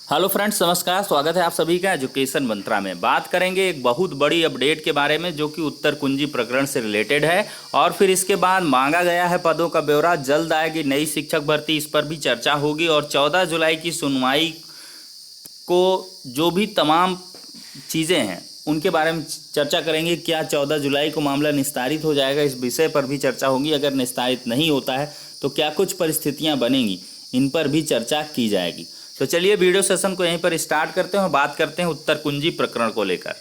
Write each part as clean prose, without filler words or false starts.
Hello friends, नमस्कार। स्वागत है आप सभी का एजुकेशन मंत्रा में। बात करेंगे एक बहुत बड़ी अपडेट के बारे में जो कि उत्तर कुंजी प्रकरण से रिलेटेड है। और फिर इसके बाद मांगा गया है पदों का ब्यौरा। जल्द आएगी नई शिक्षक भर्ती, इस पर भी चर्चा होगी। और 14 जुलाई की सुनवाई को जो भी तमाम चीज़ें हैं उनके बारे में चर्चा करेंगे। क्या 14 जुलाई को मामला निस्तारित हो जाएगा, इस विषय पर भी चर्चा होगी। अगर निस्तारित नहीं होता है तो क्या कुछ परिस्थितियाँ बनेंगी, इन पर भी चर्चा की जाएगी। तो चलिए वीडियो सेशन को यहीं पर स्टार्ट करते हैं और बात करते हैं उत्तर कुंजी प्रकरण को लेकर।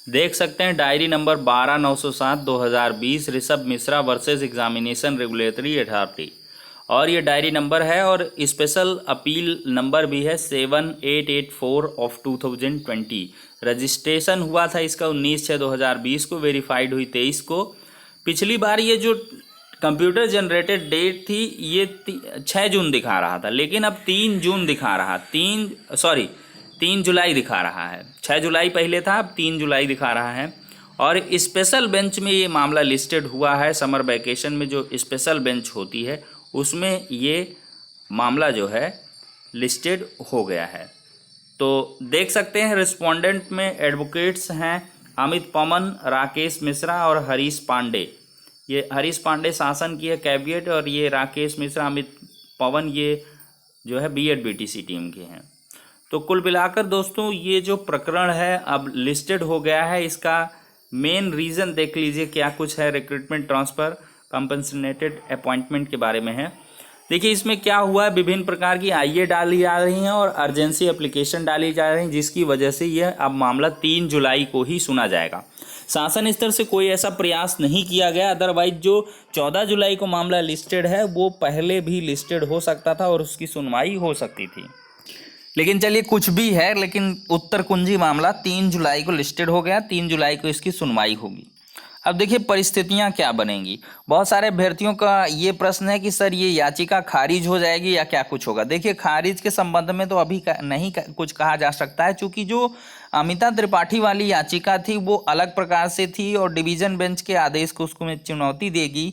देख सकते हैं diary number 12/907/2020 Rishabh Mishra versus examination regulatory authority, और ये डायरी नंबर है और स्पेशल अपील नंबर भी है 7884/2020। रजिस्ट्रेशन हुआ था इसका 19/6/2020 को, वेरीफाइड हुई 23 को। पिछली बार ये जो कंप्यूटर जनरेटेड डेट थी ये 6 जून दिखा रहा था, लेकिन अब 3 जून दिखा रहा, 3 जुलाई दिखा रहा है। 6 जुलाई पहले था, अब 3 जुलाई दिखा रहा है। और स्पेशल बेंच में ये मामला लिस्टेड हुआ है। समर वैकेशन में जो स्पेशल बेंच होती है उसमें ये मामला जो है लिस्टेड हो गया है। तो देख सकते हैं रिस्पोंडेंट में एडवोकेट्स हैं अमित पवन, राकेश मिश्रा और हरीश पांडे। ये हरीश पांडे शासन की है कैबिनेट, और ये राकेश मिश्रा, अमित पवन ये जो है बीएड बीटीसी टीम के हैं। तो कुल मिलाकर दोस्तों ये जो प्रकरण है अब लिस्टेड हो गया है। इसका मेन रीज़न देख लीजिए क्या कुछ है। रिक्रूटमेंट, ट्रांसफ़र, कंपनसेटेड अपॉइंटमेंट के बारे में है। देखिए इसमें क्या हुआ है, विभिन्न प्रकार की आईए डाली जा रही हैं और अर्जेंसी एप्लीकेशन डाली जा रही हैं, जिसकी वजह से यह अब मामला 3 जुलाई को ही सुना जाएगा। शासन स्तर से कोई ऐसा प्रयास नहीं किया गया। अदरवाइज जो 14 जुलाई को मामला लिस्टेड है वो पहले भी लिस्टेड हो सकता था और उसकी सुनवाई हो सकती थी। लेकिन चलिए कुछ भी है, लेकिन उत्तर कुंजी मामला 3 जुलाई को लिस्टेड हो गया। 3 जुलाई को इसकी सुनवाई होगी। अब देखिए परिस्थितियां क्या बनेंगी। बहुत सारे अभ्यर्थियों का ये प्रश्न है कि सर ये याचिका खारिज हो जाएगी या क्या कुछ होगा। देखिए खारिज के संबंध में तो अभी नहीं कुछ कहा जा सकता है, क्योंकि जो अमिता त्रिपाठी वाली याचिका थी वो अलग प्रकार से थी और डिवीजन बेंच के आदेश को उसको चुनौती दे दी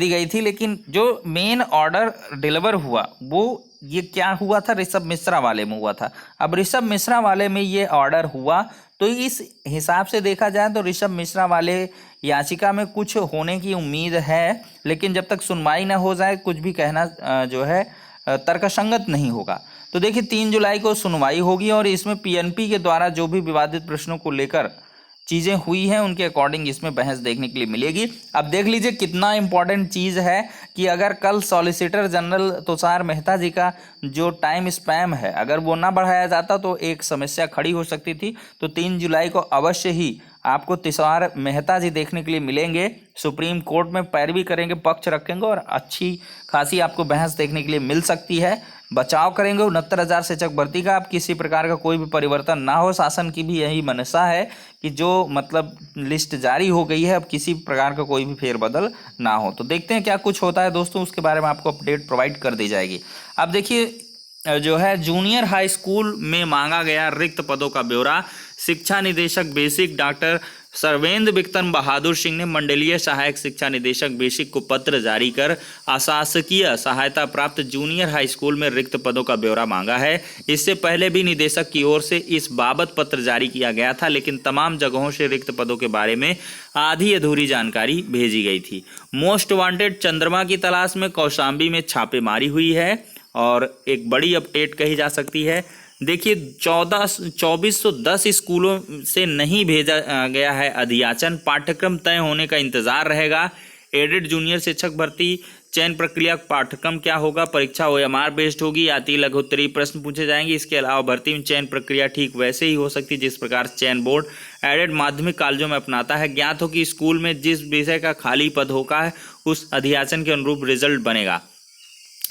गई थी। लेकिन जो मेन ऑर्डर डिलीवर हुआ वो ये क्या हुआ था, ऋषभ मिश्रा वाले में हुआ था। अब ऋषभ मिश्रा वाले में ये ऑर्डर हुआ तो इस हिसाब से देखा जाए तो ऋषभ मिश्रा वाले याचिका में कुछ होने की उम्मीद है। लेकिन जब तक सुनवाई ना हो जाए कुछ भी कहना जो है तर्कसंगत नहीं होगा। तो देखिए 3 जुलाई को सुनवाई होगी और इसमें पीएनपी के द्वारा जो भी विवादित प्रश्नों को लेकर चीज़ें हुई हैं उनके अकॉर्डिंग इसमें बहस देखने के लिए मिलेगी। अब देख लीजिए कितना इम्पॉर्टेंट चीज़ है कि अगर कल सॉलिसिटर जनरल तुषार मेहता जी का जो टाइम स्पैम है अगर वो ना बढ़ाया जाता तो एक समस्या खड़ी हो सकती थी। तो 3 जुलाई को अवश्य ही आपको तुषार मेहता जी देखने के लिए मिलेंगे। सुप्रीम कोर्ट में पैरवी करेंगे, पक्ष रखेंगे और अच्छी खासी आपको बहस देखने के लिए मिल सकती है। बचाव करेंगे 69,000 शिक्षक भर्ती का। अब किसी प्रकार का कोई भी परिवर्तन ना हो। शासन की भी यही मनसा है कि जो मतलब लिस्ट जारी हो गई है अब किसी प्रकार का कोई भी फेरबदल ना हो। तो देखते हैं क्या कुछ होता है दोस्तों, उसके बारे में आपको अपडेट प्रोवाइड कर दी जाएगी। अब देखिए जो है जूनियर हाई स्कूल में मांगा गया रिक्त पदों का ब्यौरा। शिक्षा निदेशक बेसिक डॉक्टर सर्वेंद्र विक्रम बहादुर सिंह ने मंडलीय सहायक शिक्षा निदेशक बेसिक को पत्र जारी कर अशासकीय सहायता प्राप्त जूनियर हाई स्कूल में रिक्त पदों का ब्यौरा मांगा है। इससे पहले भी निदेशक की ओर से इस बाबत पत्र जारी किया गया था, लेकिन तमाम जगहों से रिक्त पदों के बारे में आधी अधूरी जानकारी भेजी गई थी। मोस्ट वांटेड चंद्रमा की तलाश में कौशाम्बी में छापेमारी हुई है और एक बड़ी अपडेट कही जा सकती है। देखिए 2410 स्कूलों से नहीं भेजा गया है अधियाचन। पाठ्यक्रम तय होने का इंतजार रहेगा। एडेड जूनियर शिक्षक भर्ती चयन प्रक्रिया पाठ्यक्रम क्या होगा, परीक्षा OMR बेस्ड होगी, आती लघुत्तरीय प्रश्न पूछे जाएंगे। इसके अलावा भर्ती में चयन प्रक्रिया ठीक वैसे ही हो सकती है जिस प्रकार चयन बोर्ड एडेड माध्यमिक कॉलेजों में अपनाता है। ज्ञात हो कि स्कूल में जिस विषय का खाली पद होगा है उस अधियाचन के अनुरूप रिजल्ट बनेगा।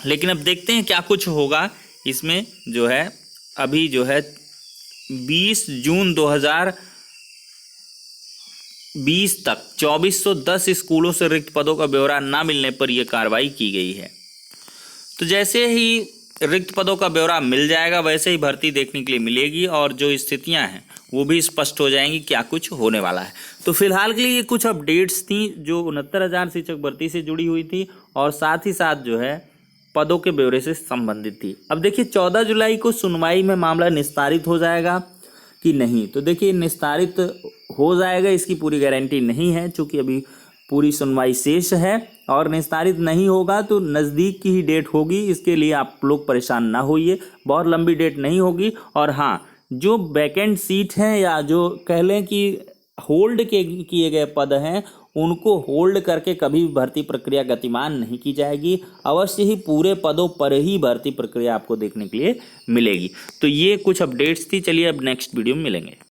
लेकिन अब देखते हैं क्या कुछ होगा इसमें। जो है अभी जो है 20 जून 2020 तक 2410 स्कूलों से रिक्त पदों का ब्यौरा ना मिलने पर यह कार्रवाई की गई है। तो जैसे ही रिक्त पदों का ब्यौरा मिल जाएगा वैसे ही भर्ती देखने के लिए मिलेगी और जो स्थितियां हैं वो भी स्पष्ट हो जाएंगी क्या कुछ होने वाला है। तो फिलहाल के लिए ये कुछ अपडेट्स थी जो 69,000 शिक्षक भर्ती से जुड़ी हुई थी और साथ ही साथ जो है पदों के ब्यौरे से संबंधित थी। अब देखिए 14 जुलाई को सुनवाई में मामला निस्तारित हो जाएगा कि नहीं, तो देखिए निस्तारित हो जाएगा, इसकी पूरी गारंटी नहीं है चूँकि अभी पूरी सुनवाई शेष है, और निस्तारित नहीं होगा तो नज़दीक की ही डेट होगी, इसके लिए आप लोग परेशान ना होइए, बहुत लंबी डेट नहीं होगी। और हाँ, जो वैकेंट सीट हैं या जो कह लें कि होल्ड किए गए पद हैं, उनको होल्ड करके कभी भर्ती प्रक्रिया गतिमान नहीं की जाएगी, अवश्य ही पूरे पदों पर ही भर्ती प्रक्रिया आपको देखने के लिए मिलेगी। तो ये कुछ अपडेट्स थी, चलिए अब नेक्स्ट वीडियो में मिलेंगे।